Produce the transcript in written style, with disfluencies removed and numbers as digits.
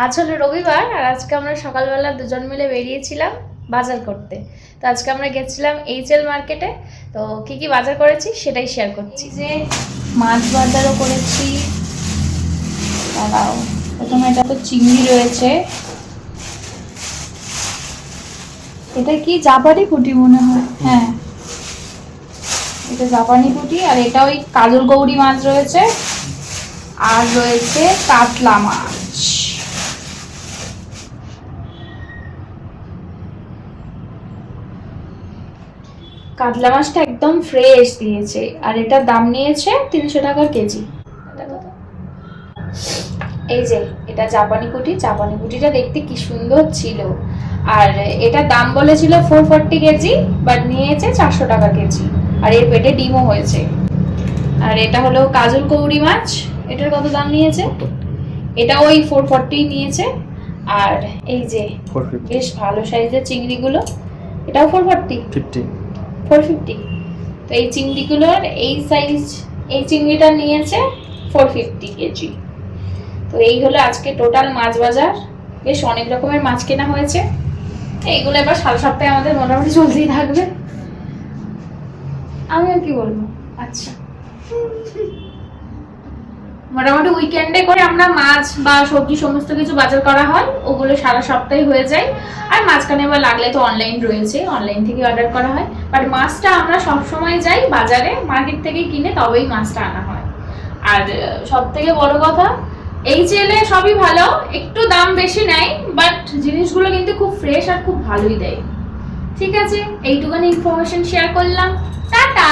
আজ হলো রবিবার আর আজকে আমরা সকালবেলা দুজন মিলে বেরিয়েছিলাম বাজার করতে। তো আজকে আমরা গেছিলাম এইচএল মার্কেটে। তো কি কি বাজার করেছি সেটাই শেয়ার করছি। যে মাছ বাজারও করেছি, দাঁড়াও, প্রথমে এটা তো চিংড়ি রয়েছে। এটা কি জাপানি পুঁটি মনে হয়, হ্যাঁ এটা জাপানি পুঁটি। আর এটা ওই কাজল গৌরী মাছ রয়েছে, আর রয়েছে কাতলা মাছ। কাতলা মাছটা একদম ফ্রেশ দিয়েছে, আর এটার দাম নিয়েছে 300 টাকা কেজি। এই যে এটা জাপানি পুঁটি, জাপানি পুঁটিটা দেখতে কি সুন্দর ছিল। আর এটার দাম বলেছিল 440 কেজি, বাট নিয়েছে 400 টাকা কেজি। আর এর পেটে ডিমও হয়েছে। আর এটা হলো কাজল গৌরী মাছ, এটার কত দাম নিয়েছে? এটা ওই 440 নিয়েছে। আর এই যে বেশ ভালো সাইজের চিংড়িগুলো, এটাও 450। তো এই চিংড়িগুলোর এই সাইজ, এই চিংড়িটা নিয়েছে 450 কেজি। তো এই হলো আজকে টোটাল মাছ বাজার। বেশ অনেক রকমের মাছ কেনা হয়েছে। এইগুলো এবার সারা সপ্তাহে আমাদের মোটামুটি চলতেই থাকবে। আমি আর কি বলবো, আচ্ছা মোটামুটি উইকেন্ডে করে আমরা মাছ বা সবজি সমস্ত কিছু বাজার করা হয়, ওগুলো সারা সপ্তাহে হয়ে যায়। আর মাঝখানে এবার লাগলে তো অনলাইন রয়েছে, অনলাইন থেকে অর্ডার করা হয়। বাট মাছটা আমরা সবসময় যাই বাজারে, মার্কেট থেকে কিনে তবেই মাছটা আনা হয়। আর সব থেকে বড় কথা, এই জেলে সবই ভালো, একটু দাম বেশি নেয়, বাট জিনিসগুলো কিন্তু খুব ফ্রেশ আর খুব ভালোই দেয়। ঠিক আছে, এইটুকুনি ইনফরমেশন শেয়ার করলাম। টাটা।